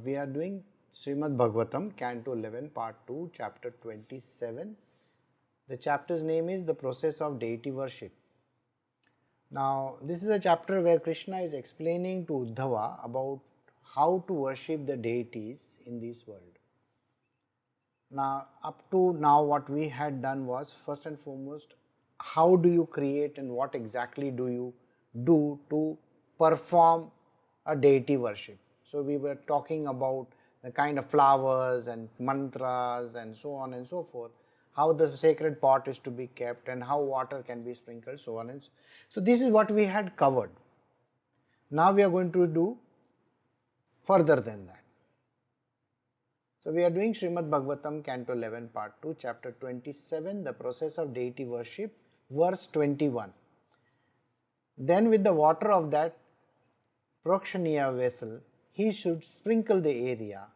We are doing Srimad Bhagavatam, Canto 11, Part 2, Chapter 27. The chapter's name is The Process of Deity Worship. Now, this is a chapter where Krishna is explaining to Uddhava about how to worship the deities in this world. Now, up to now, what we had done was, first and foremost, how do you create and what exactly do you do to perform a deity worship. So, we were talking about the kind of flowers and mantras and so on and so forth, how the sacred pot is to be kept and how water can be sprinkled, so on and so. So, this is what we had covered. Now, we are going to do further than that. So, we are doing Srimad Bhagavatam, Canto 11, Part 2, Chapter 27, The Process of Deity Worship, verse 21. Then with the water of that Prokshaniya vessel, he should sprinkle the area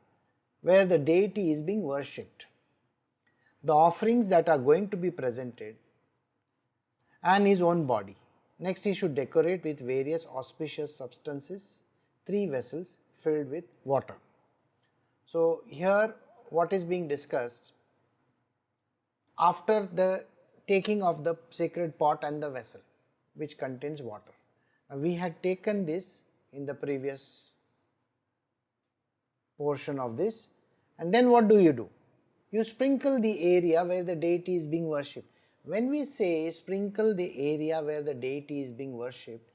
where the deity is being worshipped, the offerings that are going to be presented, and his own body. Next, he should decorate with various auspicious substances 3 vessels filled with water. So, here what is being discussed after the taking of the sacred pot and the vessel which contains water. Now, we had taken this in the previous portion of this, and then what do? You sprinkle the area where the deity is being worshipped. When we say sprinkle the area where the deity is being worshipped,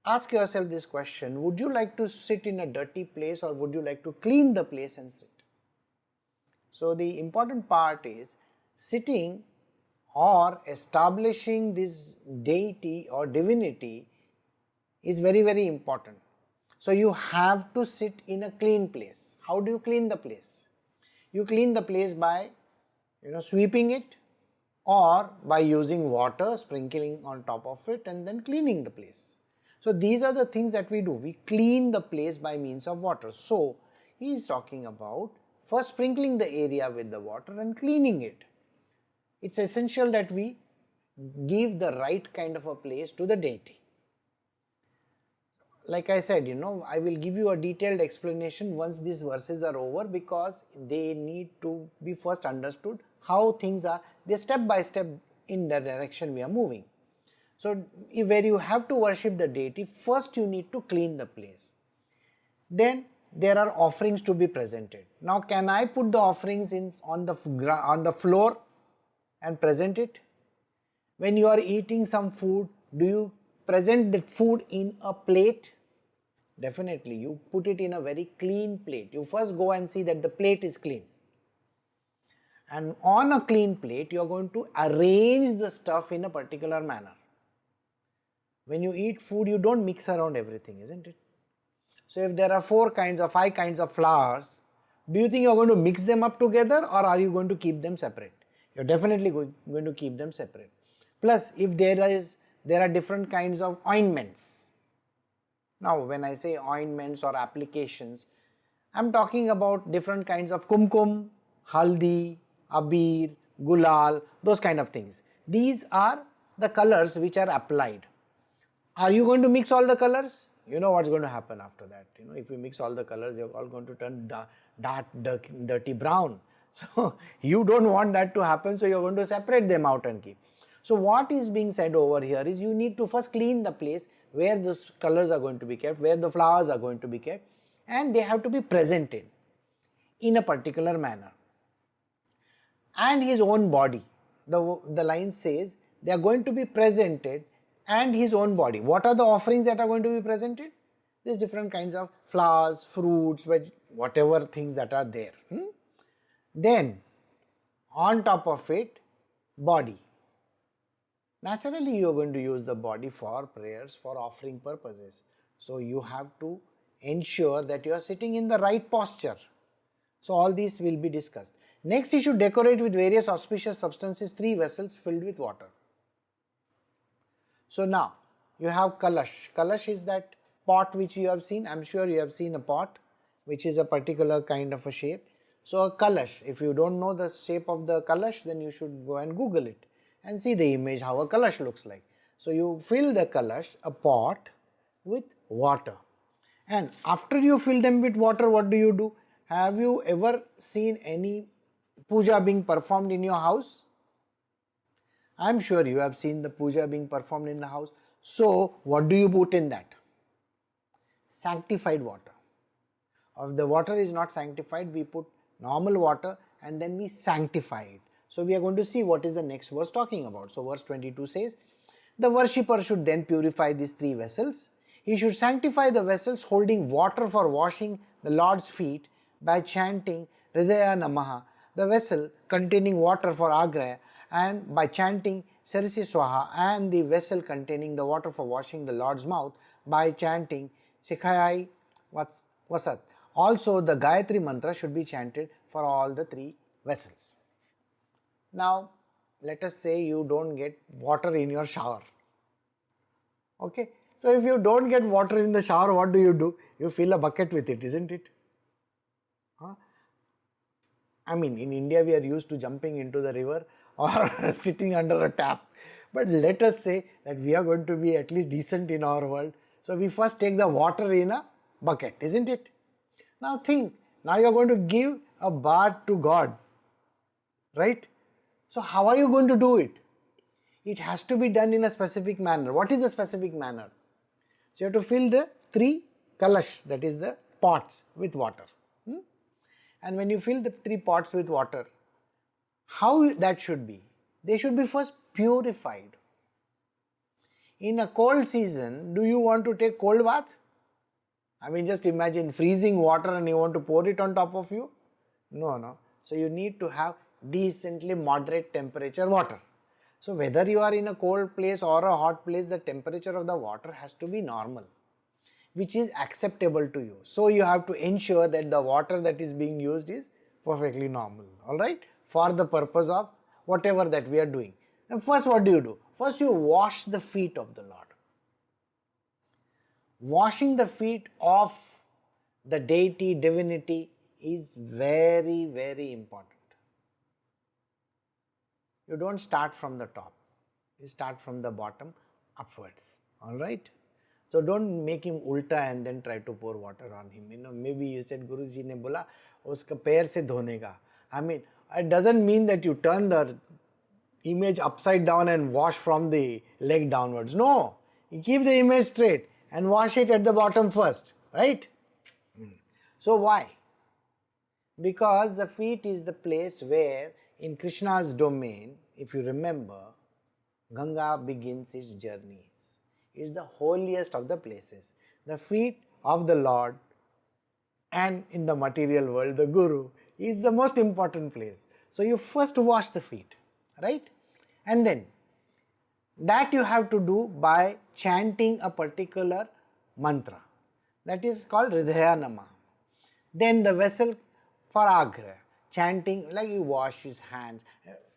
ask yourself this question: would you like to sit in a dirty place or would you like to clean the place and sit? So, the important part is sitting or establishing this deity or divinity is very, very important. So, you have to sit in a clean place. How do you clean the place? You clean the place by sweeping it or by using water, sprinkling on top of it and then cleaning the place. So, these are the things that we do. We clean the place by means of water. So, he is talking about first sprinkling the area with the water and cleaning it. It is essential that we give the right kind of a place to the deity. Like I said, I will give you a detailed explanation once these verses are over, because they need to be first understood how things are, they step by step in the direction we are moving. So, where you have to worship the deity, first you need to clean the place. Then there are offerings to be presented. Now, can I put the offerings on the floor and present it? When you are eating some food, do you present that food in a plate? Definitely, you put it in a very clean plate. You first go and see that the plate is clean. And on a clean plate, you are going to arrange the stuff in a particular manner. When you eat food, you don't mix around everything, isn't it? So, if there are 5 kinds of flowers, do you think you are going to mix them up together or are you going to keep them separate? You are definitely going to keep them separate. Plus, if there are different kinds of ointments. Now, when I say ointments or applications, I am talking about different kinds of kumkum, haldi, abir, gulal, those kind of things. These are the colors which are applied. Are you going to mix all the colors? You know what's going to happen after that. If you mix all the colors, they're all going to turn dark, dirty brown. So, you don't want that to happen, so you're going to separate them out and keep. So, what is being said over here is you need to first clean the place where those colors are going to be kept, where the flowers are going to be kept, and they have to be presented in a particular manner. And his own body, the line says, they are going to be presented and his own body. What are the offerings that are going to be presented? There's different kinds of flowers, fruits, whatever things that are there. Then, on top of it, body. Naturally, you are going to use the body for prayers, for offering purposes. So, you have to ensure that you are sitting in the right posture. So, all these will be discussed. Next, you should decorate with various auspicious substances 3 vessels filled with water. So, now you have kalash. Kalash is that pot which you have seen. I am sure you have seen a pot which is a particular kind of a shape. So, a kalash, if you don't know the shape of the kalash, then you should go and Google it and see the image how a kalash looks like. So, you fill the kalash, a pot, with water, And after you fill them with water, what do? Have you ever seen any puja being performed in your house? I am sure you have seen the puja being performed in the house. So, what do you put in that? Sanctified water. If the water is not sanctified, we put normal water and then we sanctify it. So, we are going to see what is the next verse talking about. So, verse 22 says, the worshipper should then purify these three vessels. He should sanctify the vessels holding water for washing the Lord's feet by chanting Hridaya Namaha, the vessel containing water for Agra, and by chanting Sarisi Swaha, and the vessel containing the water for washing the Lord's mouth by chanting Sikhayai Vasat. Also, the Gayatri mantra should be chanted for all the three vessels. Now, let us say you don't get water in your shower. Okay, so if you don't get water in the shower, what do? You fill a bucket with it, isn't it? I mean, in India we are used to jumping into the river or sitting under a tap. But let us say that we are going to be at least decent in our world. So we first take the water in a bucket, isn't it? Now think, now you are going to give a bath to God, right? So how are you going to do it? It has to be done in a specific manner. What is the specific manner? So you have to fill the three kalash, that is the pots, with water. And when you fill the three pots with water, how that should be? They should be first purified. In a cold season, do you want to take cold bath? I mean, just imagine freezing water and you want to pour it on top of you. No. So you need to have decently moderate temperature water. So whether you are in a cold place or a hot place, the temperature of the water has to be normal, which is acceptable to you. So you have to ensure that the water that is being used is perfectly normal, alright, for the purpose of whatever that we are doing. And first what do? First you wash the feet of the Lord. Washing the feet of the deity, divinity is very, very important. You don't start from the top, you start from the bottom upwards, alright. So don't make him ulta and then try to pour water on him. Maybe you said Guruji ne bola uska pair se dhone ka. I mean, it doesn't mean that you turn the image upside down and wash from the leg downwards. No, you keep the image straight and wash it at the bottom first, right? So why? Because the feet is the place where in Krishna's domain, if you remember, Ganga begins its journeys. It is the holiest of the places. The feet of the Lord, and in the material world, the Guru is the most important place. So you first wash the feet, right? And then that you have to do by chanting a particular mantra. That is called Hridaya Namaha. Then the vessel for Agra, chanting, like you wash his hands.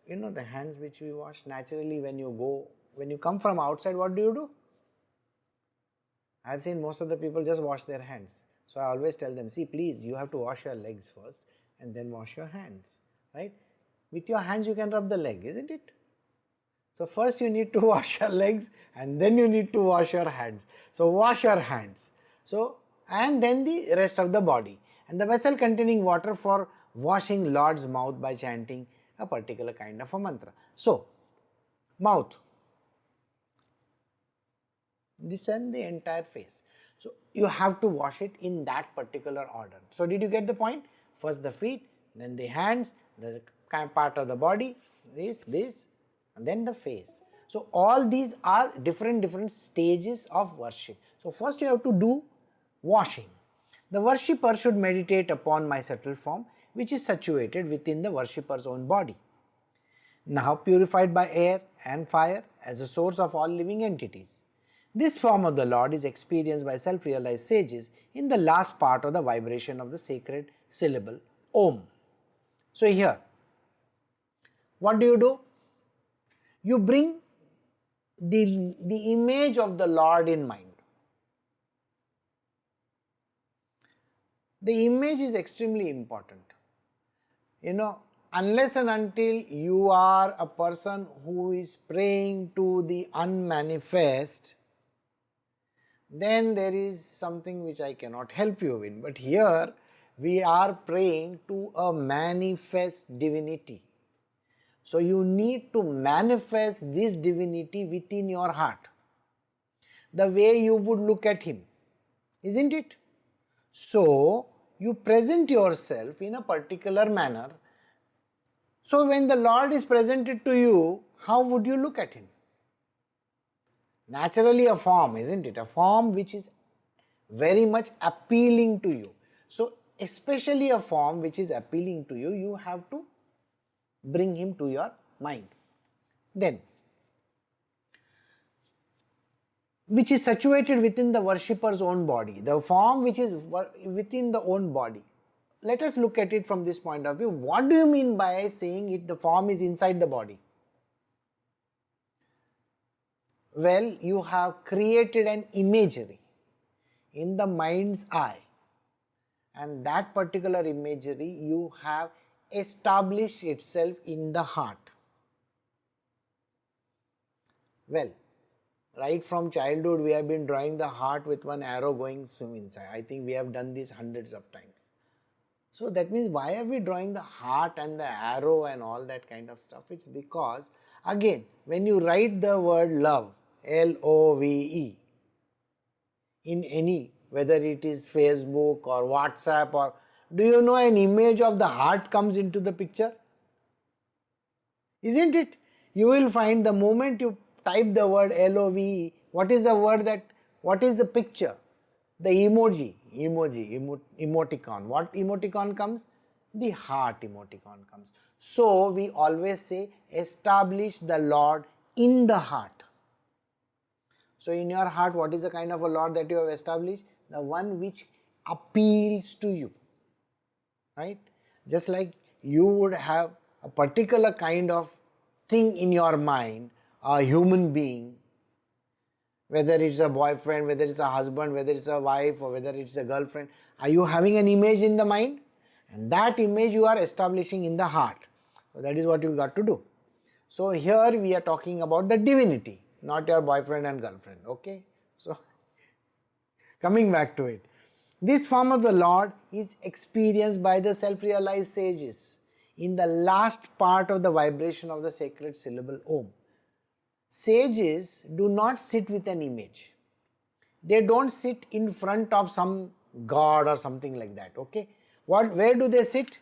You know the hands which we wash naturally when you come from outside, what do? I have seen most of the people just wash their hands. So I always tell them, see please, you have to wash your legs first and then wash your hands, right? With your hands you can rub the leg, isn't it? So first you need to wash your legs and then you need to wash your hands. So wash your hands. So, and then the rest of the body. And the vessel containing water for washing Lord's mouth by chanting a particular kind of a mantra. So, mouth, this and the entire face. So you have to wash it in that particular order. So did you get the point? First the feet, then the hands, the part of the body, this, and then the face. So all these are different stages of worship. So first you have to do washing. The worshipper should meditate upon my subtle form, which is situated within the worshipper's own body, now purified by air and fire as a source of all living entities. This form of the Lord is experienced by self-realized sages in the last part of the vibration of the sacred syllable Om. So here, what do? You bring the image of the Lord in mind. The image is extremely important. Unless and until you are a person who is praying to the unmanifest, then there is something which I cannot help you in. But here we are praying to a manifest divinity. So you need to manifest this divinity within your heart, the way you would look at him, isn't it? So you present yourself in a particular manner. So when the Lord is presented to you, how would you look at him? Naturally a form, isn't it? A form which is very much appealing to you. So especially a form which is appealing to you, you have to bring him to your mind. Then, which is situated within the worshipper's own body, the form which is within the own body. Let us look at it from this point of view. What do you mean by saying it, the form is inside the body? Well, you have created an imagery in the mind's eye, and that particular imagery you have established itself in the heart. Well, right from childhood we have been drawing the heart with one arrow going swim inside. I think we have done this hundreds of times. So that means why are we drawing the heart and the arrow and all that kind of stuff? It's because again when you write the word love, L-O-V-E, in any, whether it is Facebook or WhatsApp, or do you know an image of the heart comes into the picture? Isn't it? You will find the moment you type the word LOVE, what is the word that, what is the picture? The emoticon. What emoticon comes? The heart emoticon comes. So we always say establish the Lord in the heart. So in your heart, what is the kind of a Lord that you have established? The one which appeals to you, right? Just like you would have a particular kind of thing in your mind, a human being, whether it's a boyfriend, whether it's a husband, whether it's a wife, or whether it's a girlfriend, are you having an image in the mind? And that image you are establishing in the heart. So that is what you got to do. So here we are talking about the divinity, not your boyfriend and girlfriend, okay? So coming back to it, this form of the Lord is experienced by the self-realized sages in the last part of the vibration of the sacred syllable Om. Sages do not sit with an image. They don't sit in front of some god or something like that, okay? Where do they sit?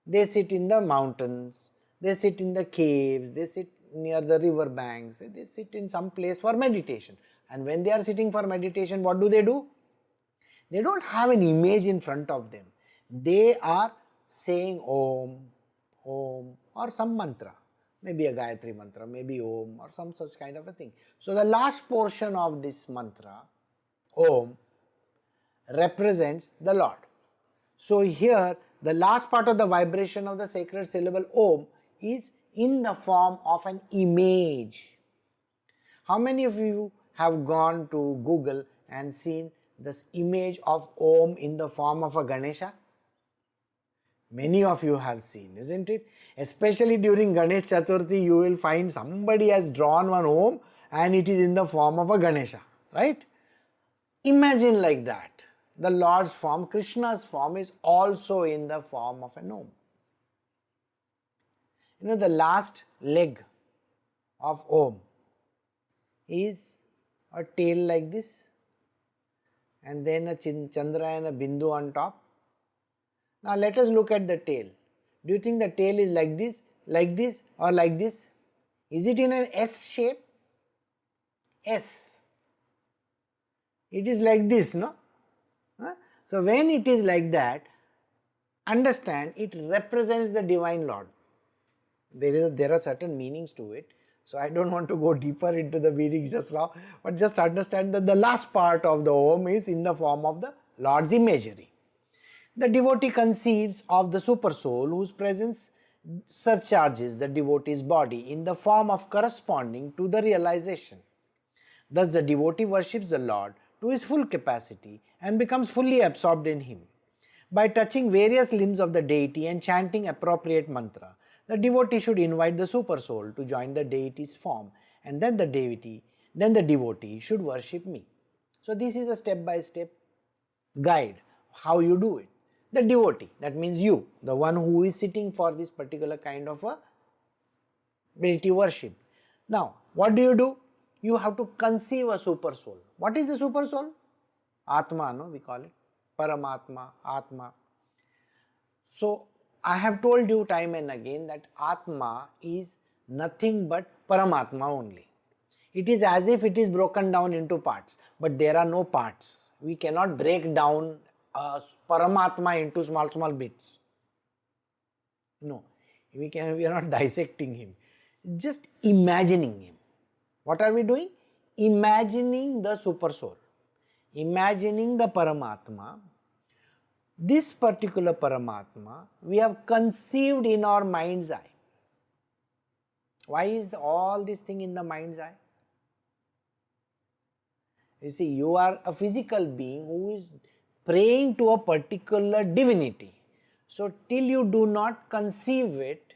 They sit in the mountains, they sit in the caves, they sit near the river banks, they sit in some place for meditation. And when they are sitting for meditation, what do? They don't have an image in front of them. They are saying Om, Om, or some mantra. Maybe a Gayatri mantra, maybe Om, or some such kind of a thing. So the last portion of this mantra, Om, represents the Lord. So here the last part of the vibration of the sacred syllable Om is in the form of an image. How many of you have gone to Google and seen this image of Om in the form of a Ganesha? Many of you have seen, isn't it? Especially during Ganesh Chaturthi, you will find somebody has drawn one Om and it is in the form of a Ganesha, right? Imagine like that. The Lord's form, Krishna's form, is also in the form of an Om. You know, the last leg of Om is a tail like this, and then a Chandra and a Bindu on top. Now let us look at the tail. Do you think the tail is like this, or like this? Is it in an S shape? S. It is like this, no? So when it is like that, understand it represents the Divine Lord. There are certain meanings to it. So I don't want to go deeper into the meanings just now, but just understand that the last part of the Om is in the form of the Lord's imagery. The devotee conceives of the Supersoul whose presence surcharges the devotee's body in the form of corresponding to the realization. Thus the devotee worships the Lord to his full capacity and becomes fully absorbed in him. By touching various limbs of the deity and chanting appropriate mantra, the devotee should invite the Supersoul to join the deity's form, and then the devotee should worship me. So this is a step by step guide how you do it. The devotee, that means you, the one who is sitting for this particular kind of a deity worship. Now what do? You have to conceive a super soul. What is the super soul? Atma, no, we call it Paramatma, Atma. So I have told you time and again that Atma is nothing but Paramatma only. It is as if it is broken down into parts, but there are no parts. We cannot break down Paramatma into small bits. No, we are not dissecting him, just imagining him. What are we doing? Imagining the super soul, imagining the Paramatma. This particular Paramatma we have conceived in our mind's eye. Why is all this thing in the mind's eye? You see, you are a physical being who is praying to a particular divinity. So till you do not conceive it,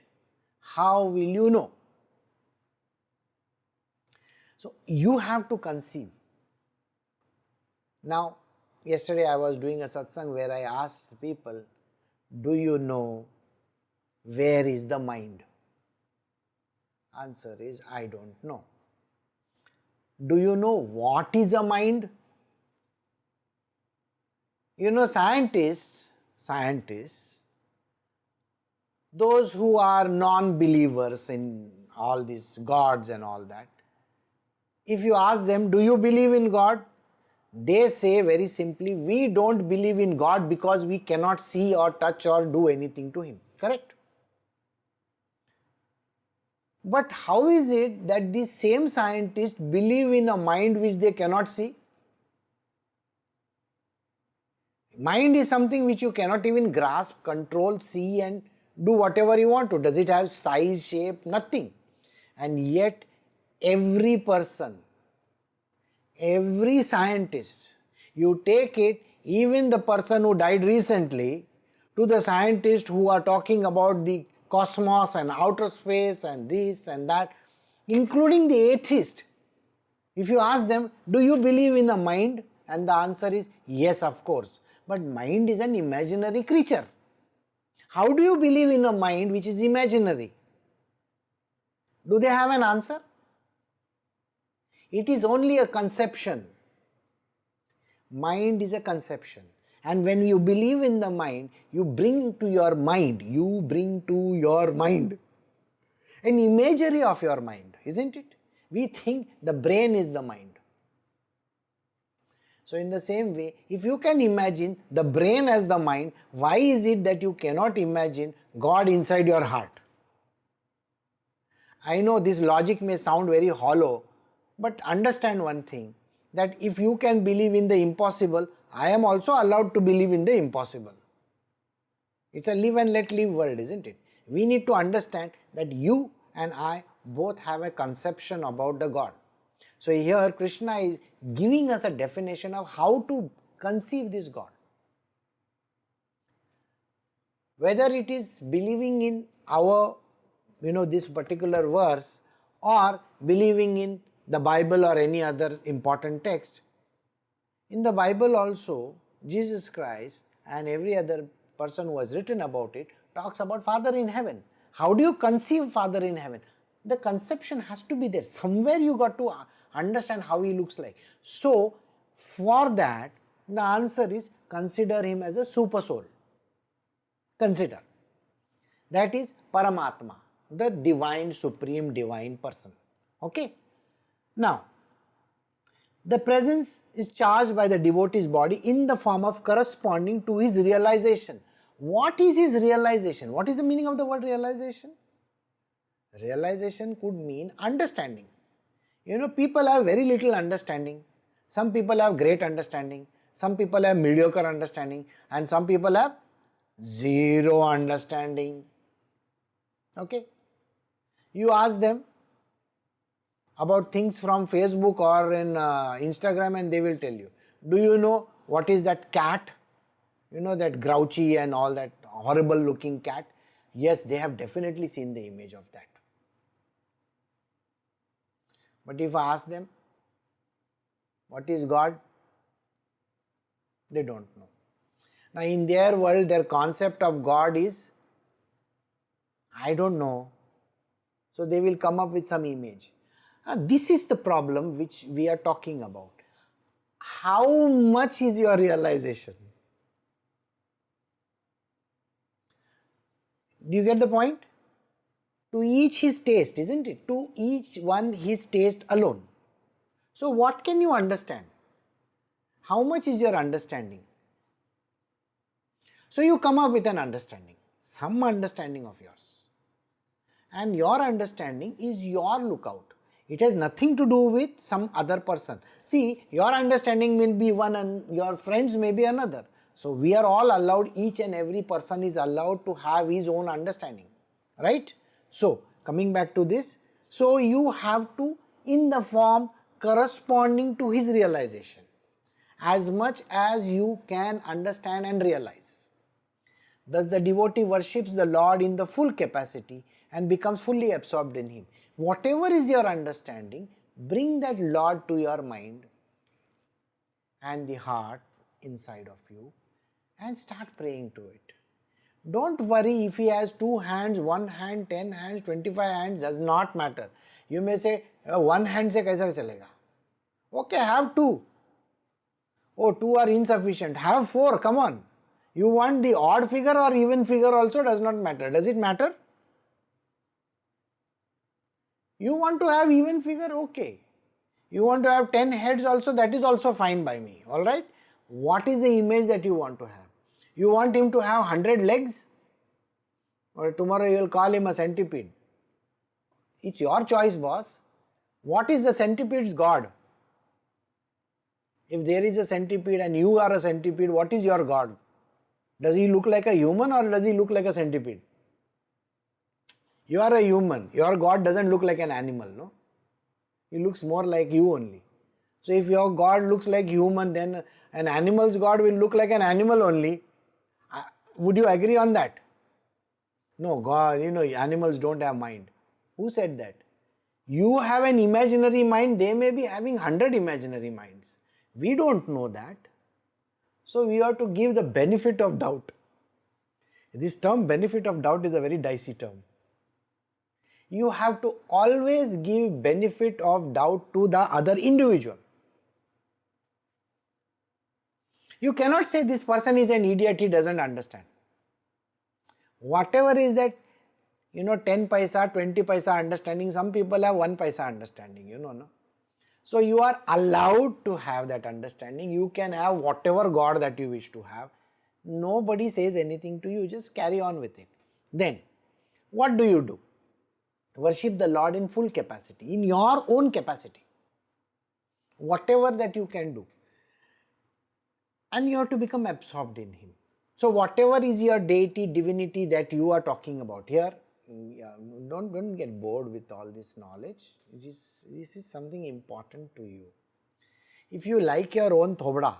how will you know? So you have to conceive. Now, yesterday I was doing a satsang where I asked people, do you know where is the mind? Answer is, I don't know. Do you know what is a mind? You know, scientists, those who are non-believers in all these gods and all that, if you ask them, do you believe in God? They say very simply, we don't believe in God because we cannot see or touch or do anything to Him. Correct? But how is it that these same scientists believe in a mind which they cannot see? Mind is something which you cannot even grasp, control, see and do whatever you want to. Does it have size, shape? Nothing. And yet every person, every scientist, you take it, even the person who died recently, to the scientists who are talking about the cosmos and outer space and this and that, including the atheist, if you ask them, do you believe in a mind? And the answer is yes, of course. But mind is an imaginary creature. How do you believe in a mind which is imaginary? Do they have an answer? It is only a conception. Mind is a conception. And when you believe in the mind, you bring to your mind an imagery of your mind, isn't it? We think the brain is the mind. So in the same way, if you can imagine the brain as the mind, why is it that you cannot imagine God inside your heart? I know this logic may sound very hollow, but understand one thing, that if you can believe in the impossible, I am also allowed to believe in the impossible. It's a live and let live world, isn't it? We need to understand that you and I both have a conception about the God. So here Krishna is giving us a definition of how to conceive this God. Whether it is believing in our, this particular verse, or believing in the Bible or any other important text. In the Bible also, Jesus Christ and every other person who has written about it talks about Father in heaven. How do you conceive Father in heaven? The conception has to be there. Somewhere you got to understand how he looks like. So, for that, the answer is consider him as a super soul. Consider. That is Paramatma, the divine, supreme, divine person. Okay? Now, the presence is charged by the devotee's body in the form of corresponding to his realization. What is his realization? What is the meaning of the word realization? Realization could mean understanding. People have very little understanding. Some people have great understanding. Some people have mediocre understanding. And some people have zero understanding. Okay? You ask them about things from Facebook or in Instagram and they will tell you. Do you know what is that cat? That grouchy and all that horrible looking cat? Yes, they have definitely seen the image of that. But if I ask them, what is God? They don't know. Now in their world, their concept of God is, I don't know. So they will come up with some image. This is the problem which we are talking about. How much is your realization? Do you get the point? To each his taste, isn't it? To each one his taste alone. So what can you understand? How much is your understanding? So you come up with an understanding, some understanding of yours. And your understanding is your lookout. It has nothing to do with some other person. See, your understanding will be one and your friends may be another. So we are all allowed, each and every person is allowed to have his own understanding, right? So coming back to this, so you have to, in the form corresponding to his realization, as much as you can understand and realize. Thus the devotee worships the Lord in the full capacity and becomes fully absorbed in him. Whatever is your understanding, bring that Lord to your mind and the heart inside of you and start praying to it. Don't worry if he has 2 hands, 1 hand, 10 hands, 25 hands, does not matter. You may say, one hand se kaisa chalega? Okay, have 2. Oh, 2 are insufficient. Have 4, come on. You want the odd figure or even figure also, does not matter. Does it matter? You want to have even figure, okay. You want to have 10 heads also, that is also fine by me, alright. What is the image that you want to have? You want him to have 100 legs? Or tomorrow you will call him a centipede. It's your choice, boss. What is the centipede's God? If there is a centipede and you are a centipede, what is your God? Does he look like a human or does he look like a centipede? You are a human. Your God doesn't look like an animal, no? He looks more like you only. So if your God looks like human, then an animal's God will look like an animal only. Would you agree on that? No, God, animals don't have mind. Who said that? You have an imaginary mind, they may be having 100 imaginary minds. We don't know that. So we have to give the benefit of doubt. This term benefit of doubt is a very dicey term. You have to always give benefit of doubt to the other individual. You cannot say this person is an idiot, he doesn't understand. Whatever is that, 10 paisa, 20 paisa understanding, some people have 1 paisa understanding, no? So you are allowed to have that understanding. You can have whatever God that you wish to have. Nobody says anything to you, just carry on with it. Then, what do? Worship the Lord in full capacity, in your own capacity. Whatever that you can do. And you have to become absorbed in him. So whatever is your deity, divinity that you are talking about here, don't get bored with all this knowledge. This is something important to you. If you like your own thobda,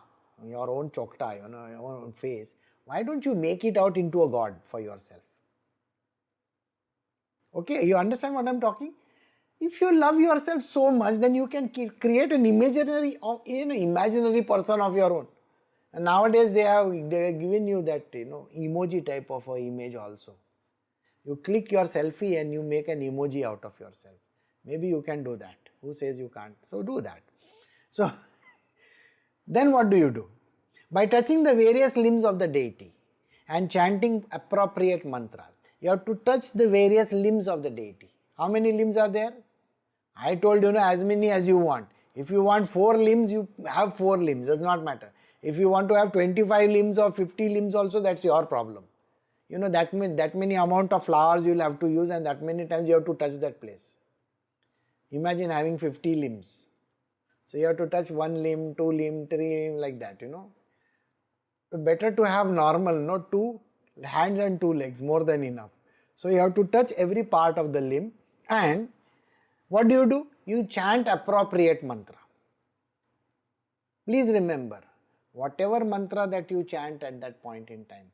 your own chokta, your own face, why don't you make it out into a God for yourself? Okay, you understand what I am talking? If you love yourself so much, then you can create an imaginary person of your own. And nowadays they have given you that emoji type of a image also. You click your selfie and you make an emoji out of yourself. Maybe you can do that. Who says you can't? So do that. So then what do? By touching the various limbs of the deity and chanting appropriate mantras, you have to touch the various limbs of the deity. How many limbs are there? I told you, as many as you want. If you want 4 limbs, you have 4 limbs, does not matter. If you want to have 25 limbs or 50 limbs also, that's your problem. That many amount of flowers you will have to use and that many times you have to touch that place. Imagine having 50 limbs. So you have to touch 1 limb, 2 limb, 3 limb like that, Better to have normal, not 2 hands and 2 legs, more than enough. So you have to touch every part of the limb and what do? You chant appropriate mantra. Please remember, whatever mantra that you chant at that point in time,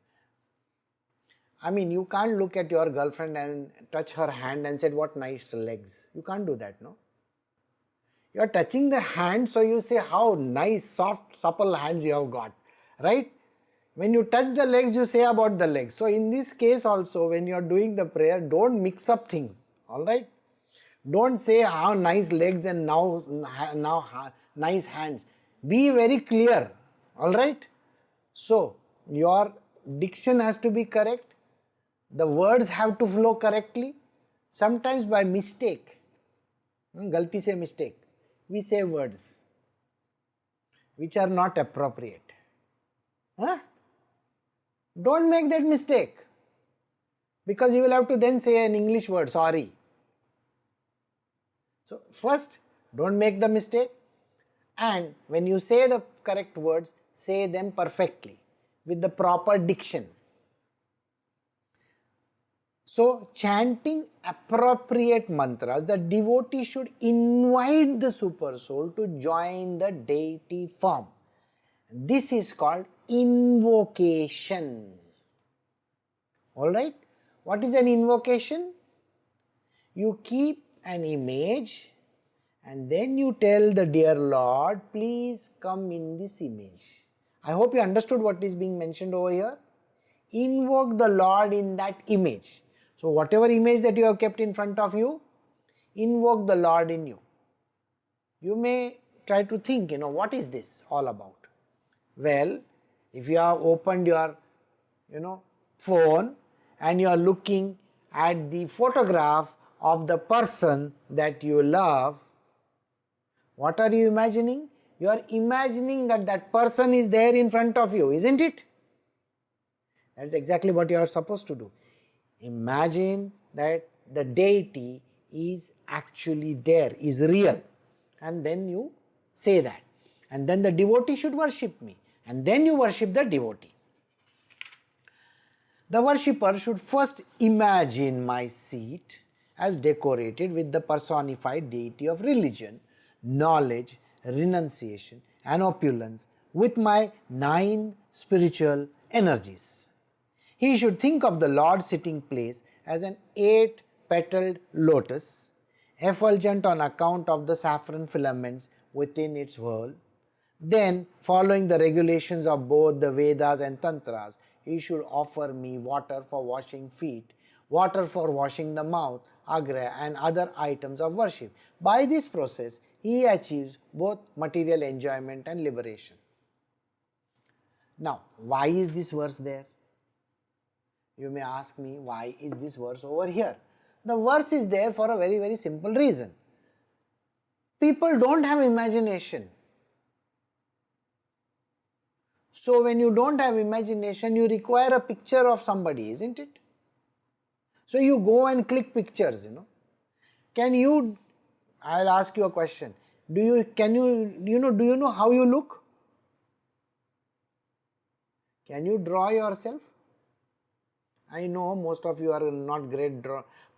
you can't look at your girlfriend and touch her hand and say, what nice legs. You can't do that, no? You are touching the hand, so you say, how nice, soft, supple hands you have got. right? When you touch the legs, you say about the legs. So in this case also, when you are doing the prayer, don't mix up things, all right? Don't say how nice legs and now nice hands. Be very clear, all right? So your diction has to be correct. The words have to flow correctly. Sometimes by mistake, galti se mistake, we say words which are not appropriate. Huh? Don't make that mistake, because you will have to then say an English word, sorry. So first, don't make the mistake, and when you say the correct words, say them perfectly with the proper diction. So chanting appropriate mantras, the devotee should invite the super soul to join the deity form. This is called invocation. Alright? What is an invocation? You keep an image and then you tell the dear Lord, please come in this image. I hope you understood what is being mentioned over here. Invoke the Lord in that image. So whatever image that you have kept in front of you, invoke the Lord in you. You may try to think, what is this all about? Well, if you have opened your, phone and you are looking at the photograph of the person that you love, what are you imagining? You are imagining that that person is there in front of you, isn't it? That's exactly what you are supposed to do. Imagine that the deity is actually there, is real, and then you say that. And then the devotee should worship me, and then you worship the devotee. The worshipper should first imagine my seat as decorated with the personified deity of religion, knowledge, renunciation and opulence with my 9 spiritual energies. He should think of the Lord's sitting place as an 8-petaled lotus, effulgent on account of the saffron filaments within its whorl. Then, following the regulations of both the Vedas and Tantras, he should offer me water for washing feet, water for washing the mouth, agra and other items of worship. By this process, he achieves both material enjoyment and liberation. Now, why is this verse there? You may ask me, why is this verse over here? The verse is there for a very, very simple reason. People don't have imagination. So when you don't have imagination, you require a picture of somebody, isn't it? So you go and click pictures, I'll ask you a question. Do you know how you look? Can you draw yourself? I know most of you are not great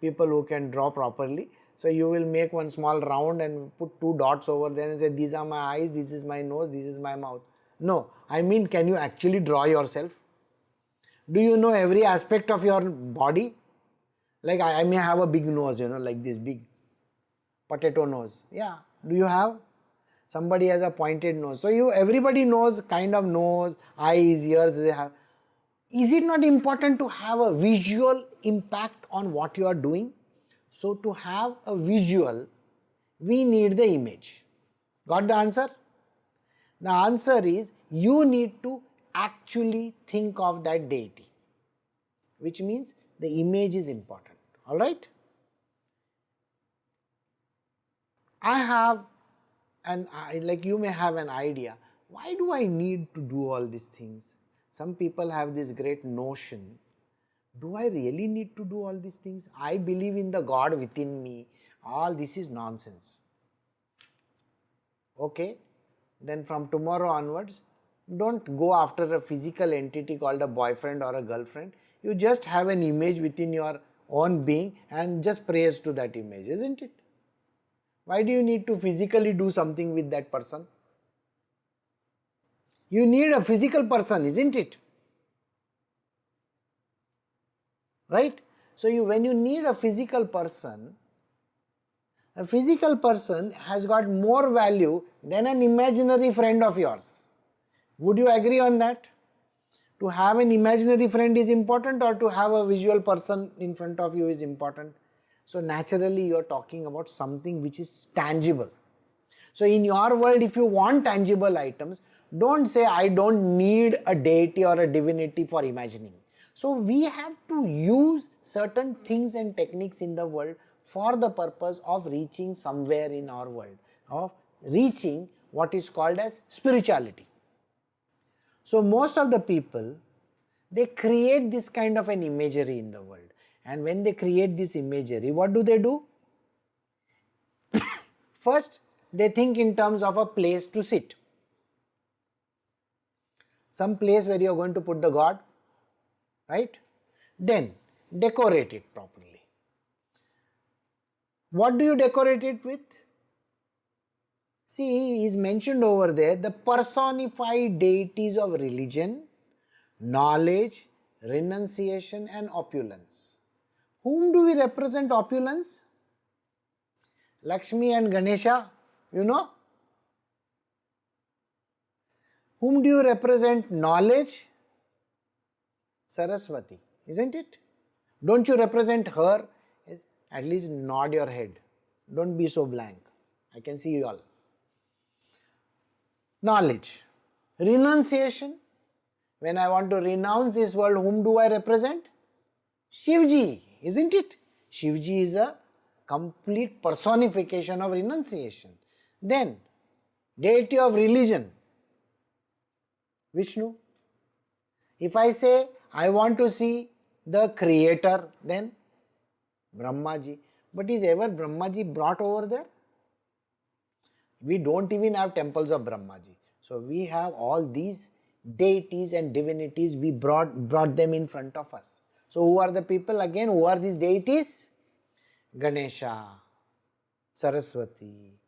people who can draw properly. So you will make one small round and put 2 dots over there and say, these are my eyes, this is my nose, this is my mouth. No, I mean, can you actually draw yourself? Do you know every aspect of your body? Like I may have a big nose, like this big potato nose. Yeah, do you have? Somebody has a pointed nose. So everybody knows kind of nose, eyes, ears they have. Is it not important to have a visual impact on what you are doing? So to have a visual, we need the image. Got the answer? The answer is, you need to actually think of that deity, which means the image is important. Alright? You may have an idea, why do I need to do all these things? Some people have this great notion, do I really need to do all these things? I believe in the God within me. All this is nonsense. Okay? Then from tomorrow onwards, don't go after a physical entity called a boyfriend or a girlfriend. You just have an image within your own being and just praise to that image, isn't it? Why do you need to physically do something with that person? You need a physical person, isn't it? Right? So when you need a physical person has got more value than an imaginary friend of yours. Would you agree on that? To have an imaginary friend is important, or to have a visual person in front of you is important? So naturally you are talking about something which is tangible. So in your world, if you want tangible items, don't say I don't need a deity or a divinity for imagining. So we have to use certain things and techniques in the world for the purpose of reaching somewhere in our world, of reaching what is called as spirituality. So most of the people, they create this kind of an imagery in the world, and when they create this imagery, what do? First, they think in terms of a place to sit, some place where you are going to put the god, right? Then decorate it properly. What do you decorate it with? See, is mentioned over there the personified deities of religion, knowledge, renunciation and opulence. Whom do we represent opulence? Lakshmi and Ganesha, you know. Whom do you represent knowledge? Saraswati, isn't it? Don't you represent her? At least nod your head. Don't be so blank. I can see you all. Knowledge. Renunciation. When I want to renounce this world, whom do I represent? Shivji, isn't it? Shivji is a complete personification of renunciation. Then, deity of religion, Vishnu. If I say I want to see the creator, then Brahmaji. But is ever Brahmaji brought over there? We don't even have temples of Brahmaji. So we have all these deities and divinities, we brought them in front of us. So who are the people again? Who are these deities? Ganesha, Saraswati,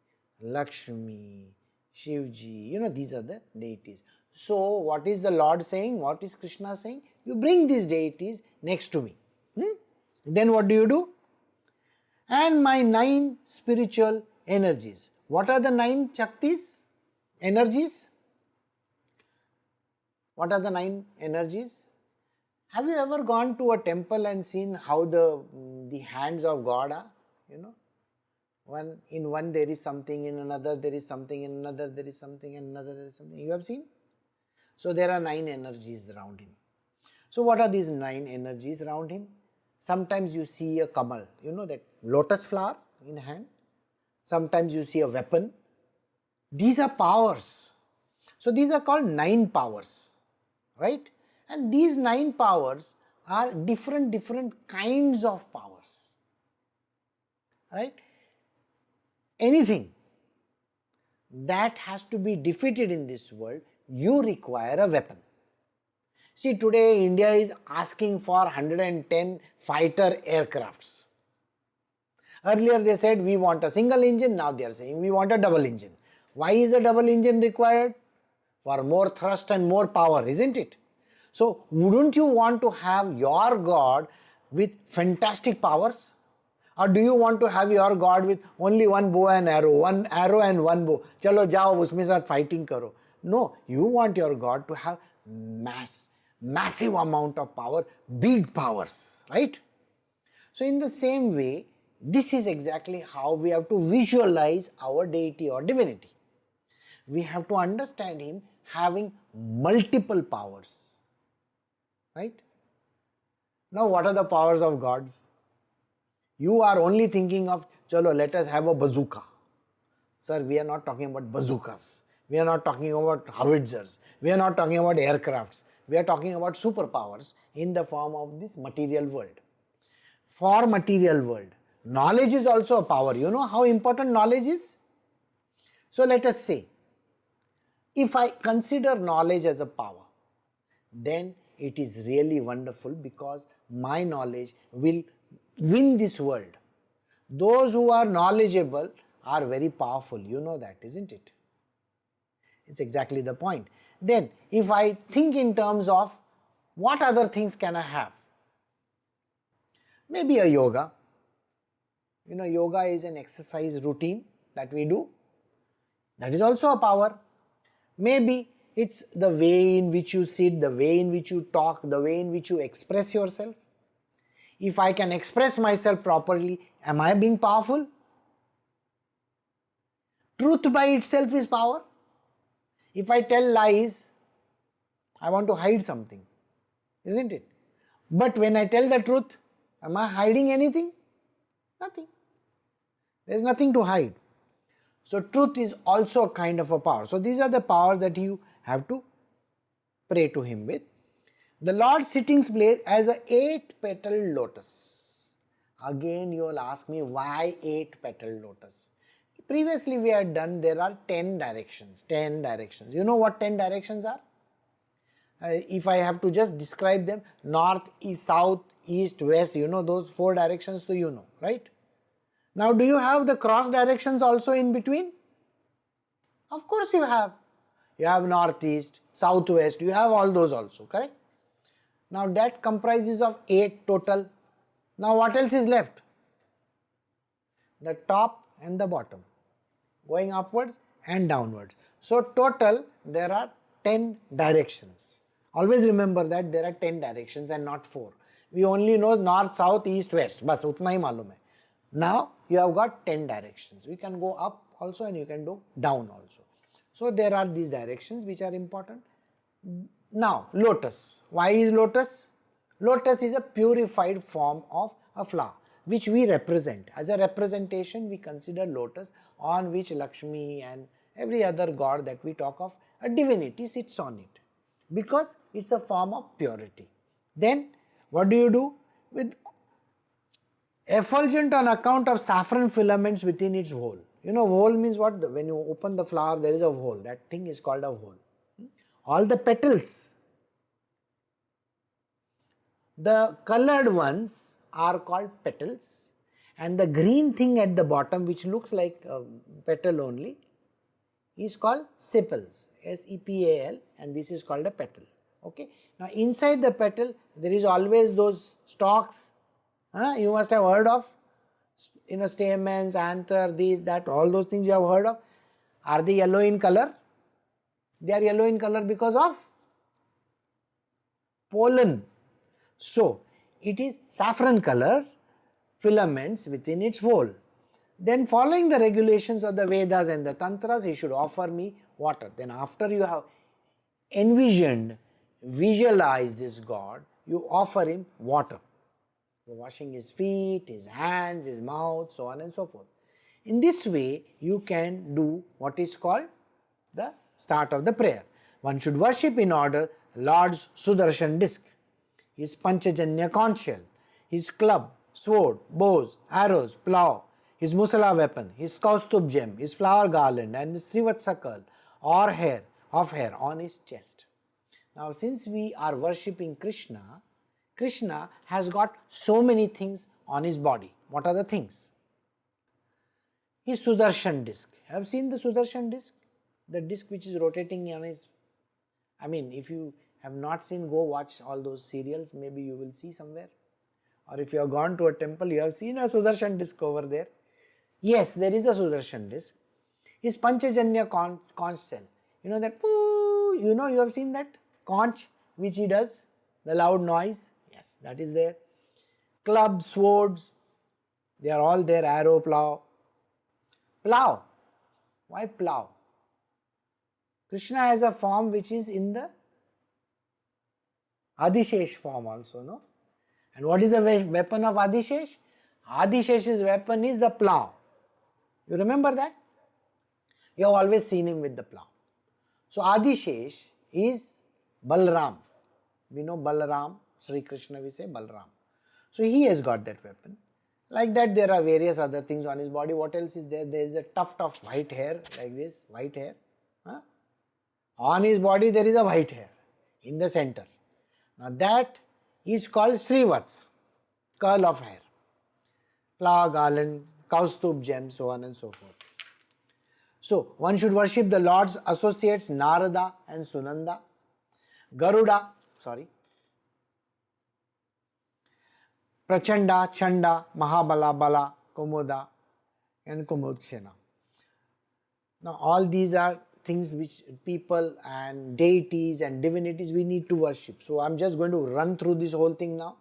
Lakshmi, Shivji, you know, these are the deities. So what is the Lord saying? What is Krishna saying? You bring these deities next to me. Then what do? And my 9 spiritual energies. What are the 9 Shaktis? Energies? What are the 9 energies? Have you ever gone to a temple and seen how the hands of God are? You know, in one there is something, in another there is something, in another there is something, in another there is something. You have seen? So there are 9 energies around him. So what are these 9 energies around him? Sometimes you see a kamal, you know, that lotus flower in hand. Sometimes you see a weapon. These are powers. So these are called 9 powers, right? And these 9 powers are different kinds of powers, right? Anything that has to be defeated in this world, you require a weapon. See, today India is asking for 110 fighter aircrafts. Earlier they said we want a single engine, now they are saying we want a double engine. Why is a double engine required? For more thrust and more power, isn't it? So wouldn't you want to have your God with fantastic powers? Or do you want to have your God with only one bow and arrow, one arrow and one bow? Chalo jao usme saath fighting karo. No, you want your God to have massive amount of power, big powers, right? So in the same way, this is exactly how we have to visualize our deity or divinity. We have to understand him having multiple powers, right? Now what are the powers of gods? You are only thinking of, chalo, let us have a bazooka. Sir, we are not talking about bazookas. We are not talking about howitzers. We are not talking about aircrafts. We are talking about superpowers in the form of this material world. For material world, knowledge is also a power. You know how important knowledge is? So let us say, if I consider knowledge as a power, then it is really wonderful because my knowledge will win this world. Those who are knowledgeable are very powerful. You know that, isn't it? It's exactly the point. Then, if I think in terms of what other things can I have? Maybe a yoga. You know, yoga is an exercise routine that we do. That is also a power. Maybe It's the way in which you sit, the way in which you talk, the way in which you express yourself. If I can express myself properly, am I being powerful? Truth by itself is power. If I tell lies, I want to hide something, isn't it? But when I tell the truth, am I hiding anything? Nothing. There is nothing to hide. So truth is also a kind of a power. So these are the powers that you have to pray to him with. The Lord's sitting place as a 8-petal lotus. Again you will ask me, why 8-petal lotus? Previously we had done, there are 10 directions. 10 directions. You know what 10 directions are? If I have to just describe them, north, east, south, east, west, you know those 4 directions, so you know, right? Now do you have the cross directions also in between? Of course you have. You have northeast, southwest, you have all those also, correct? Now that comprises of 8 total. Now what else is left? The top and the bottom, going upwards and downwards. So total there are 10 directions. Always remember that there are 10 directions and not 4. We only know north, south, east, west. Bas utna hi malum hai. Now you have got 10 directions. We can go up also and you can go down also. So there are these directions which are important. Now lotus. Why is lotus? Lotus is a purified form of a flower which we represent. As a representation we consider lotus, on which Lakshmi and every other god that we talk of, a divinity sits on it, because it's a form of purity. Then what do you do? With effulgent on account of saffron filaments within its hole. You know hole means what? When you open the flower there is a hole. That thing is called a hole. All the petals, the colored ones are called petals, and the green thing at the bottom which looks like a petal only is called sepals, S-E-P-A-L, and this is called a petal. Okay. Now inside the petal there is always those stalks. You must have heard of, stamens, anther, these, that, all those things you have heard of. Are they yellow in color? They are yellow in color because of pollen. So it is saffron color filaments within its hole. Then following the regulations of the Vedas and the Tantras, you should offer me water. Then after you have envisioned, visualized this god, you offer him water. Washing his feet, his hands, his mouth, so on and so forth. In this way, you can do what is called the start of the prayer. One should worship in order Lord's Sudarshan disc, his Panchajanya conch shell, his club, sword, bows, arrows, plough, his musala weapon, his kaustubh gem, his flower garland, and his Srivatsa curl or hair of hair on his chest. Now since we are worshipping Krishna, Krishna has got so many things on his body. What are the things? His Sudarshan disc. Have you seen the Sudarshan disc? The disc which is rotating on his, if you have not seen, go watch all those serials, maybe you will see somewhere. Or if you have gone to a temple, you have seen a Sudarshan disc over there. Yes, there is a Sudarshan disc. His Panchajanya conch shell. You know that, you have seen that conch which he does, the loud noise. Yes, that is there. Club, swords, they are all there. Arrow, plough. Plough. Why plough? Krishna has a form which is in the Adishesh form also, no? And what is the weapon of Adishesh? Adishesh's weapon is the plough. You remember that? You have always seen him with the plough. So Adishesh is Balram. We know Balaram, Sri Krishna we say Balram. So he has got that weapon. Like that there are various other things on his body. What else is there? There is a tuft of white hair like this, white hair. On his body there is a white hair in the center. Now that is called Srivats, curl of hair. Flower garland, kaustubh gem, so on and so forth. So one should worship the Lord's associates Narada and Sunanda, Garuda, Prachanda, Chanda, Mahabala, Bala, Kumoda and Kumudshena. Now all these are things which people and deities and divinities we need to worship. So I'm just going to run through this whole thing now.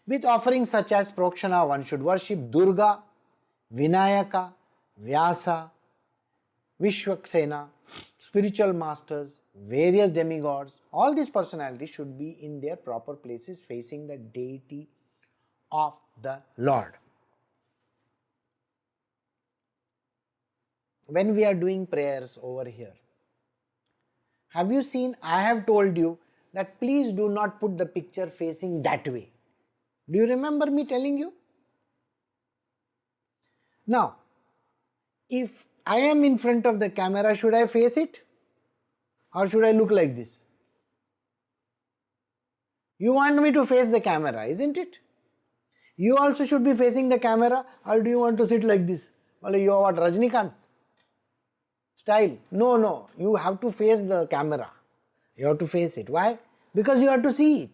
With offerings such as Prokshana, one should worship Durga, Vinayaka, Vyasa, Vishwaksena, spiritual masters, various demigods. All these personalities should be in their proper places facing the deity of the Lord. When we are doing prayers over here, have you seen, I have told you that please do not put the picture facing that way. Do you remember me telling you? Now, if I am in front of the camera, should I face it or should I look like this? You want me to face the camera, isn't it? You also should be facing the camera, or do you want to sit like this? Well, you are what, Rajnikant style? No, you have to face the camera. You have to face it. Why? Because you have to see it.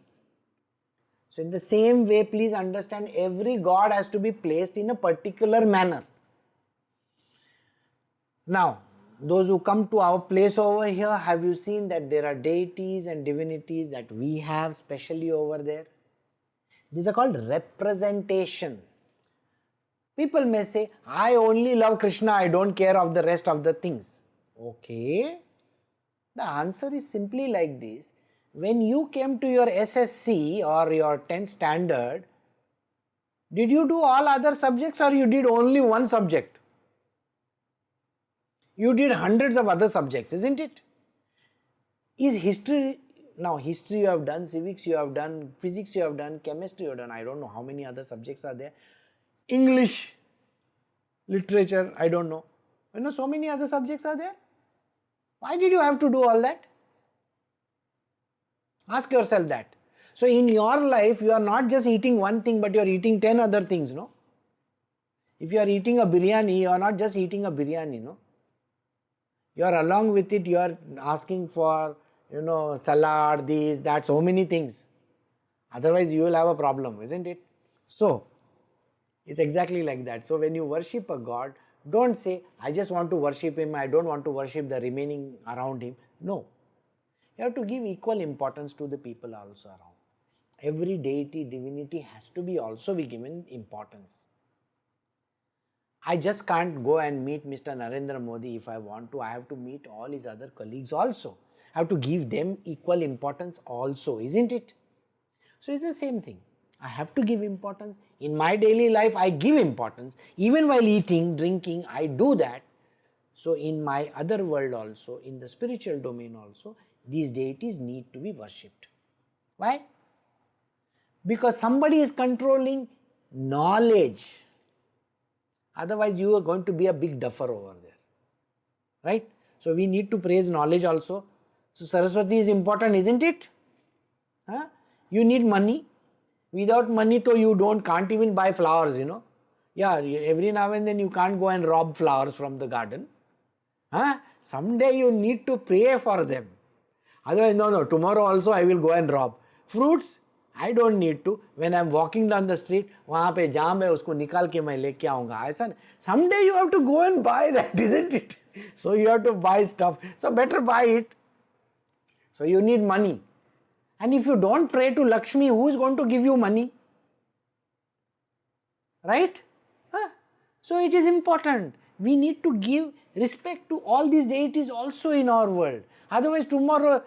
So in the same way, please understand, every god has to be placed in a particular manner. Now, those who come to our place over here, have you seen that there are deities and divinities that we have specially over there? These are called representation. People may say, I only love Krishna, I don't care of the rest of the things. Okay. The answer is simply like this. When you came to your SSC or your 10th standard, did you do all other subjects or you did only one subject? You did hundreds of other subjects, isn't it? Is history, now history you have done, civics you have done, physics you have done, chemistry you have done, I don't know how many other subjects are there. English, literature, I don't know. You know, so many other subjects are there. Why did you have to do all that? Ask yourself that. So in your life, you are not just eating one thing, but you are eating 10 other things, no? If you are eating a biryani, you are not just eating a biryani, no? You are along with it, you are asking for, salad, this, that, so many things. Otherwise, you will have a problem, isn't it? So, it's exactly like that. So, when you worship a god, don't say, I just want to worship him, I don't want to worship the remaining around him. No. You have to give equal importance to the people also around. Every deity, divinity has to be also be given importance. I just can't go and meet Mr. Narendra Modi if I want to. I have to meet all his other colleagues also. I have to give them equal importance also, isn't it? So it's the same thing. I have to give importance. In my daily life, I give importance. Even while eating, drinking, I do that. So in my other world also, in the spiritual domain also, these deities need to be worshipped. Why? Because somebody is controlling knowledge. Otherwise, you are going to be a big duffer over there. Right? So we need to praise knowledge also. So Saraswati is important, isn't it? Huh? You need money. Without money, though, you can't even buy flowers, Yeah, every now and then you can't go and rob flowers from the garden. Huh? Someday you need to pray for them. Otherwise, no, tomorrow also I will go and rob. Fruits, I don't need to. When I am walking down the street, वहाँ पे जाम है उसको निकाल के मैं लेके आऊँगा. ऐसा नहीं. Someday you have to go and buy that, isn't it? So you have to buy stuff. So better buy it. So you need money. And if you don't pray to Lakshmi, who is going to give you money? Right? Huh? So it is important. We need to give respect to all these deities also in our world. Otherwise tomorrow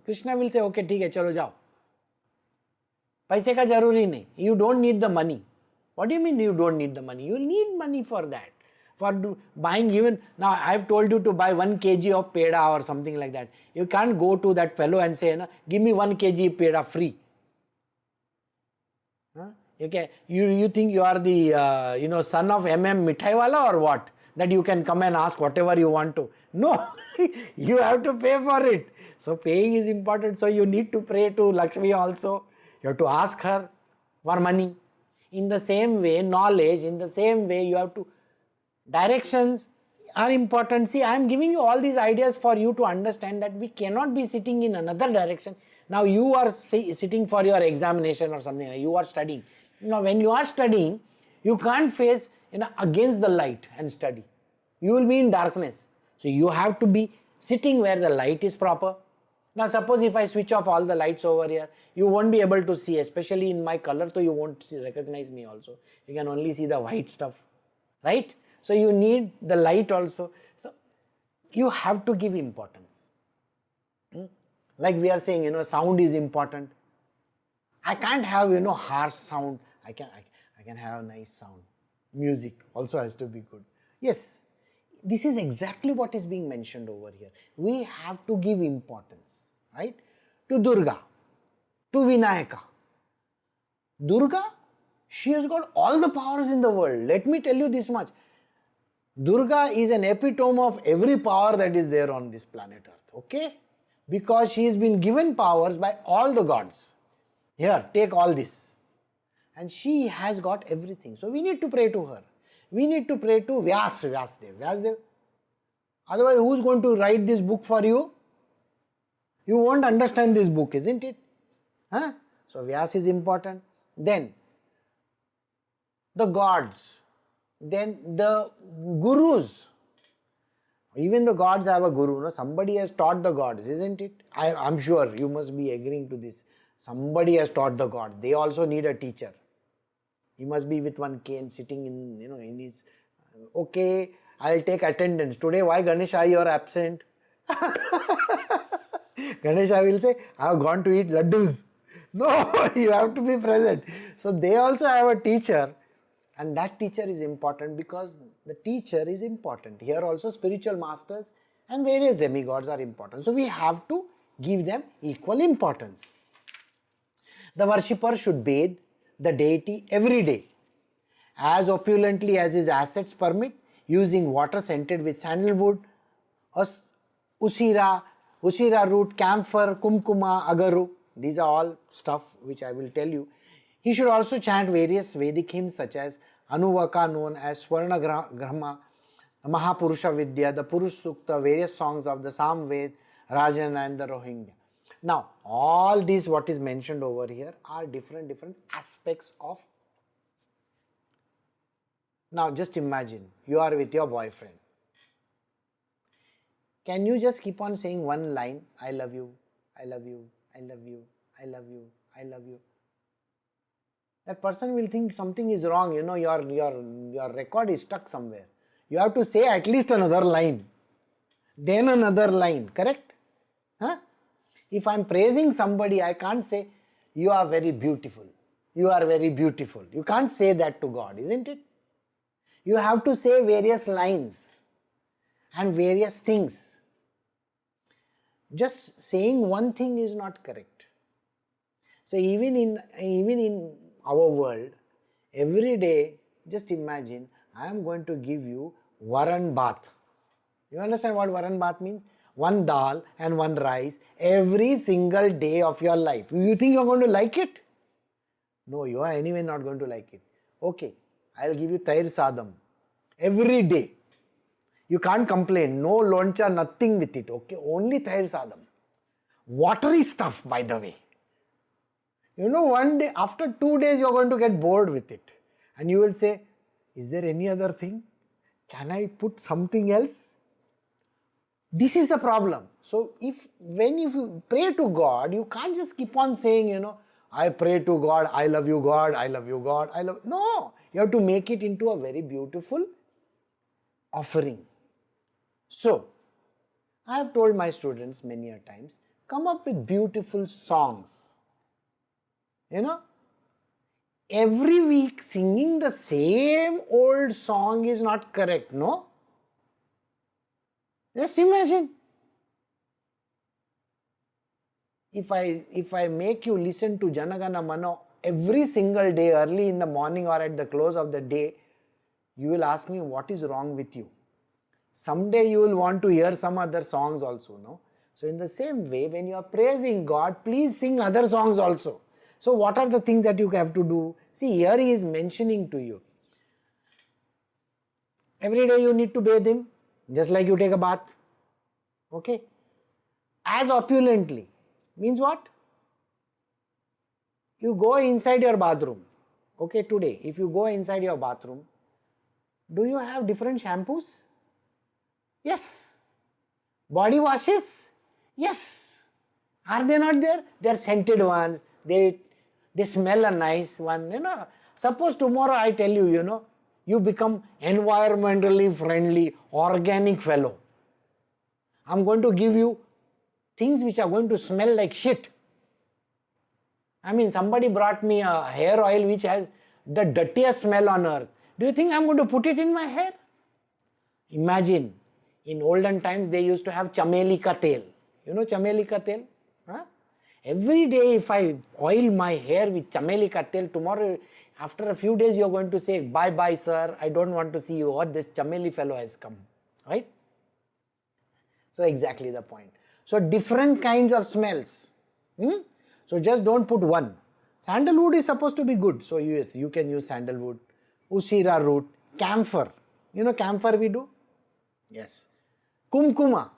Krishna will say, okay, ठीक है, चलो जाओ. पैसे का जरूरी नहीं. You don't need the money. What do you mean you don't need the money? You need money for that. For buying even, now I have told you to buy 1 kg of peda or something like that. You can't go to that fellow and say, give me 1 kg peda free. Huh? Okay. You think you are the son of MM Mithaiwala or what? That you can come and ask whatever you want to. No, you have to pay for it. So paying is important. So you need to pray to Lakshmi also. You have to ask her for money. In the same way, knowledge, in the same way, you have to, directions are important. See, I am giving you all these ideas for you to understand that we cannot be sitting in another direction. Now you are sitting for your examination or something, you are studying. Now when you are studying, you can't face against the light and study. You will be in darkness. So you have to be sitting where the light is proper. Now suppose if I switch off all the lights over here, you won't be able to see, especially in my color, so you won't recognize me also. You can only see the white stuff, right? So you need the light also. So you have to give importance. Like we are saying, sound is important. I can't have, harsh sound. I can have nice sound. Music also has to be good. Yes, this is exactly what is being mentioned over here. We have to give importance, right? To Durga, to Vinayaka. Durga, she has got all the powers in the world. Let me tell you this much. Durga is an epitome of every power that is there on this planet Earth, okay? Because she has been given powers by all the gods. Here, take all this. And she has got everything. So we need to pray to her. We need to pray to Vyasdev. Otherwise, who's going to write this book for you? You won't understand this book, isn't it? Huh? So Vyas is important. Then the gods. Then the gurus. Even the gods have a guru. No? Somebody has taught the gods, isn't it? I'm sure you must be agreeing to this. Somebody has taught the gods. They also need a teacher. He must be with one cane sitting in his, okay, I'll take attendance. Today, why Ganesha, you are absent? Ganesha will say, I have gone to eat laddus. No, you have to be present. So they also have a teacher, and that teacher is important because the teacher is important. Here also spiritual masters and various demigods are important. So we have to give them equal importance. The worshipper should bathe the deity every day, as opulently as his assets permit, using water scented with sandalwood, usira root, camphor, kumkuma, agaru. These are all stuff which I will tell you. He should also chant various Vedic hymns such as Anuvaka, known as Swarna Grama, Mahapurusha Vidya, the Purush Sukta, various songs of the Samved, Rajana and the Rohingya. Now, all these what is mentioned over here are different aspects of. Now, just imagine you are with your boyfriend. Can you just keep on saying one line, I love you, I love you, I love you, I love you, I love you? That person will think something is wrong, your record is stuck somewhere. You have to say at least another line, then another line, correct? Huh? If I am praising somebody, I can't say, you are very beautiful, you are very beautiful. You can't say that to God, isn't it? You have to say various lines and various things. Just saying one thing is not correct. So even in our world, every day, just imagine, I am going to give you Varan Bhat. You understand what Varan Bhat means? One dal and one rice every single day of your life. You think you are going to like it? No, you are anyway not going to like it. Okay, I will give you Tair Sadam every day. You can't complain. No loncha, nothing with it. Okay, only Tair Sadam. Watery stuff, by the way. One day, after 2 days, you are going to get bored with it. And you will say, is there any other thing? Can I put something else? This is the problem. So, if you pray to God, you can't just keep on saying, I pray to God, I love you God, I love you God, I love. No, you have to make it into a very beautiful offering. So, I have told my students many a times, come up with beautiful songs. Every week singing the same old song is not correct, no? Just imagine. If I make you listen to Janagana Mana every single day, early in the morning or at the close of the day, you will ask me what is wrong with you. Someday you will want to hear some other songs also, no? So in the same way, when you are praising God, please sing other songs also. So what are the things that you have to do? See, here he is mentioning to you. Every day you need to bathe him, just like you take a bath. Okay? As opulently. Means what? You go inside your bathroom. Okay, today, if you go inside your bathroom, do you have different shampoos? Yes. Body washes? Yes. Are they not there? They are scented ones. They smell a nice one. Suppose tomorrow I tell you, you become environmentally friendly, organic fellow. I'm going to give you things which are going to smell like shit. I mean, somebody brought me a hair oil which has the dirtiest smell on earth. Do you think I'm going to put it in my hair? Imagine, in olden times they used to have chameli ka tel. You know chameli ka tel? Huh? Every day if I oil my hair with chameli ka tel, tomorrow after a few days you're going to say, bye bye sir, I don't want to see you, or this chameli fellow has come. Right? So exactly the point. So different kinds of smells. So just don't put one. Sandalwood is supposed to be good. So yes, you can use sandalwood. Usira root. Camphor. You know camphor we do? Yes. Kumkuma.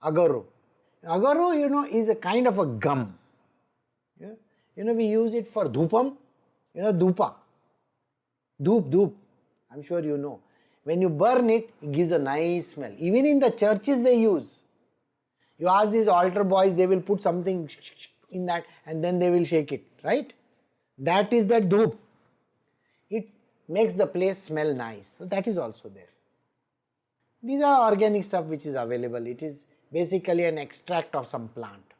Agaru. Agaru, is a kind of a gum. Yeah? We use it for dhupam. Dhupa. Dhoop. I'm sure you know. When you burn it, it gives a nice smell. Even in the churches they use. You ask these altar boys, they will put something in that and then they will shake it, right? That is the dhoop. It makes the place smell nice. So that is also there. These are organic stuff which is available. It is basically an extract of some plant.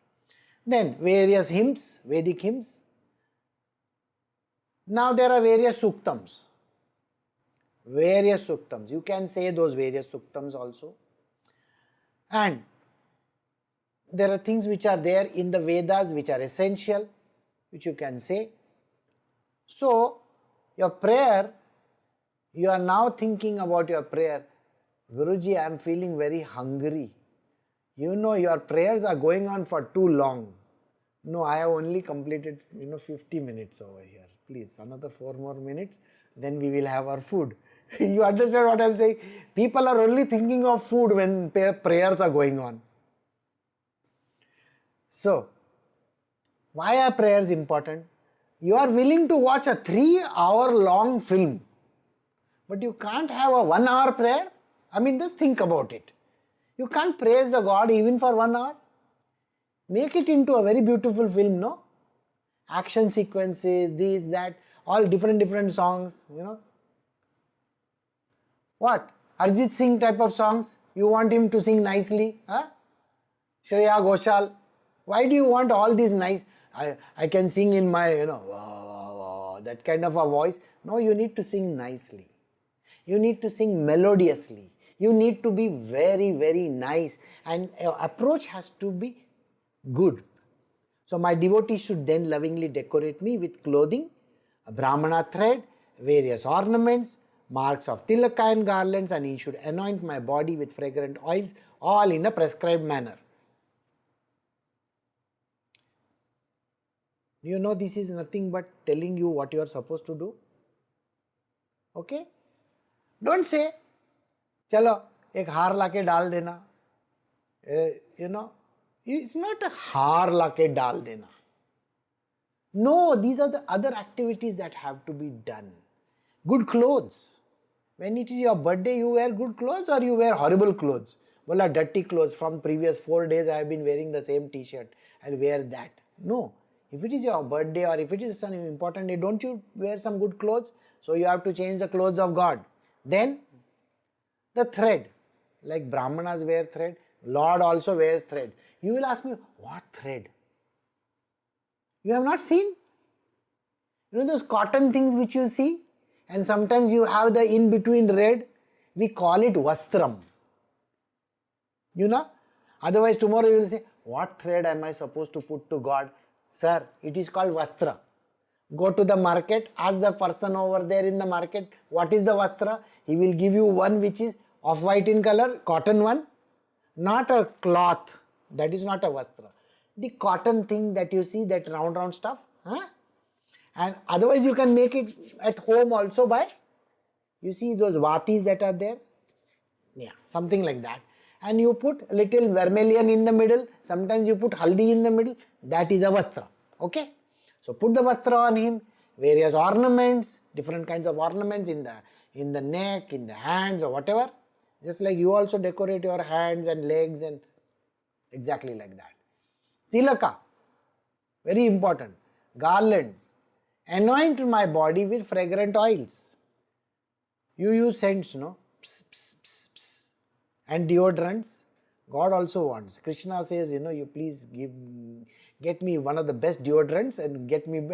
Then various hymns, Vedic hymns. Now there are various suktams. You can say those various suktams also. And there are things which are there in the Vedas which are essential, which you can say. So, your prayer, you are now thinking about your prayer. Guruji, I am feeling very hungry. Your prayers are going on for too long. No, I have only completed 50 minutes over here. Please, another 4 more minutes, then we will have our food. You understand what I am saying? People are only thinking of food when prayers are going on. So, why are prayers important? You are willing to watch a 3-hour long film, but you can't have a 1 hour prayer? I mean, just think about it. You can't praise the God even for 1 hour? Make it into a very beautiful film, no? Action sequences, this, that, all different songs, What? Arjit Singh type of songs? You want him to sing nicely? Huh? Shreya Ghoshal? Why do you want all these nice, I can sing in my, that kind of a voice? No, you need to sing nicely. You need to sing melodiously. You need to be very, very nice, and your approach has to be good. So my devotee should then lovingly decorate me with clothing, a Brahmana thread, various ornaments, marks of tilaka and garlands, and he should anoint my body with fragrant oils, all in a prescribed manner. This is nothing but telling you what you are supposed to do. Okay? Don't say, chalo, ek haar laake dal dena. It's not a haar laake dal dena. No, these are the other activities that have to be done. Good clothes. When it is your birthday, you wear good clothes or you wear horrible clothes? Well, dirty clothes. From previous 4 days, I have been wearing the same t-shirt. I'll wear that. No. If it is your birthday or if it is some important day, don't you wear some good clothes? So you have to change the clothes of God. Then the thread, like Brahmanas wear thread, Lord also wears thread. You will ask me, what thread? You have not seen? Those cotton things which you see, and sometimes you have the in-between red, we call it vastram. Otherwise tomorrow you will say, what thread am I supposed to put to God? Sir, it is called vastra. Go to the market, ask the person over there in the market, what is the vastra? He will give you one which is off-white in color, cotton one, not a cloth. That is not a vastra. The cotton thing that you see, that round stuff. And otherwise you can make it at home also by, you see those vatis that are there? Yeah, something like that. And you put a little vermilion in the middle, sometimes you put haldi in the middle, that is a vastra. Okay? So put the vastra on him, various ornaments, different kinds of ornaments in the neck, in the hands or whatever. Just like you also decorate your hands and legs and exactly like that. Tilaka, very important. Garlands. Anoint my body with fragrant oils. You use scents, no? Pss, pss, pss, pss. And deodorants. God also wants. Krishna says, you please get me one of the best deodorants and get me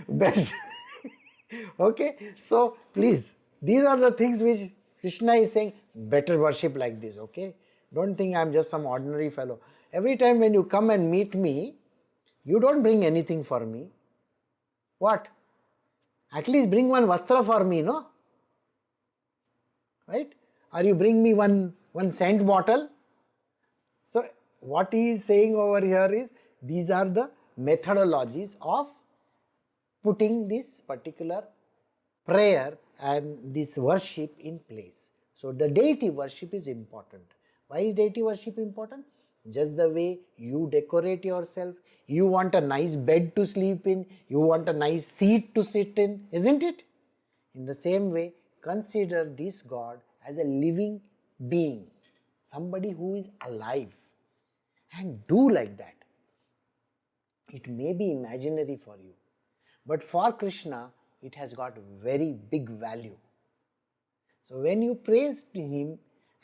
best. Okay, so please, these are the things which Krishna is saying, better worship like this, okay? Don't think I'm just some ordinary fellow. Every time when you come and meet me, you don't bring anything for me. What? At least bring one vastra for me, no? Right? Or you bring me one scent bottle. So what he is saying over here is, these are the methodologies of putting this particular prayer and this worship in place. So the deity worship is important. Why is deity worship important? Just the way you decorate yourself, you want a nice bed to sleep in, you want a nice seat to sit in, isn't it? In the same way, consider this God as a living being, somebody who is alive, and do like that. It may be imaginary for you, but for Krishna, it has got very big value. So when you praise to him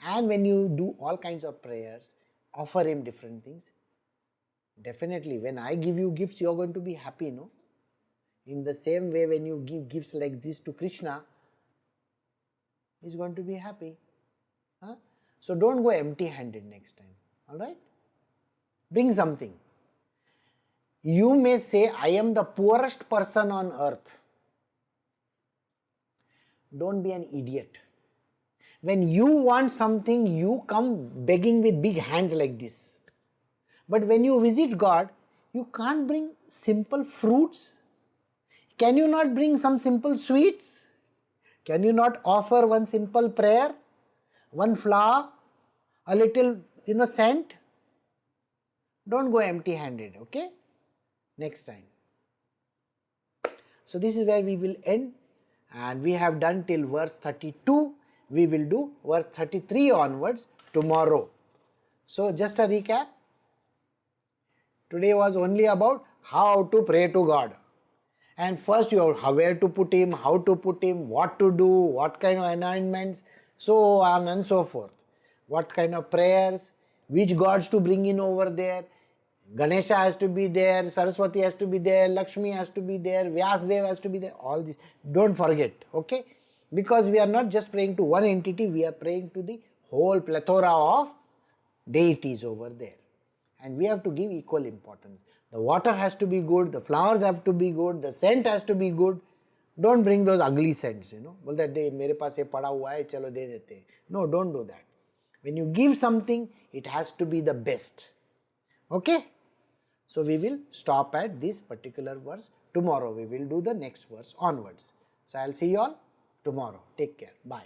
and when you do all kinds of prayers, offer him different things, definitely when I give you gifts, you are going to be happy, no? In the same way, when you give gifts like this to Krishna, he is going to be happy. Huh? So don't go empty-handed next time, alright? Bring something. You may say, I am the poorest person on earth. Don't be an idiot. When you want something, you come begging with big hands like this. But when you visit God, you can't bring simple fruits. Can you not bring some simple sweets? Can you not offer one simple prayer, one flower, a little scent? Don't go empty-handed, okay? Next time. So this is where we will end, and we have done till verse 32. We will do verse 33 onwards tomorrow. So just a recap. Today was only about how to pray to God. And first you have where to put him, how to put him, what to do, what kind of anointments, so on and so forth. What kind of prayers, which gods to bring in over there. Ganesha has to be there, Saraswati has to be there, Lakshmi has to be there, Vyasdev has to be there, all this. Don't forget, okay? Because we are not just praying to one entity, we are praying to the whole plethora of deities over there. And we have to give equal importance. The water has to be good, the flowers have to be good, the scent has to be good. Don't bring those ugly scents, Well, that day, mere paas ye pada hua hai, chalo de dete hain. No, don't do that. When you give something, it has to be the best. Okay? So we will stop at this particular verse. Tomorrow we will do the next verse onwards. So I will see you all tomorrow. Take care. Bye.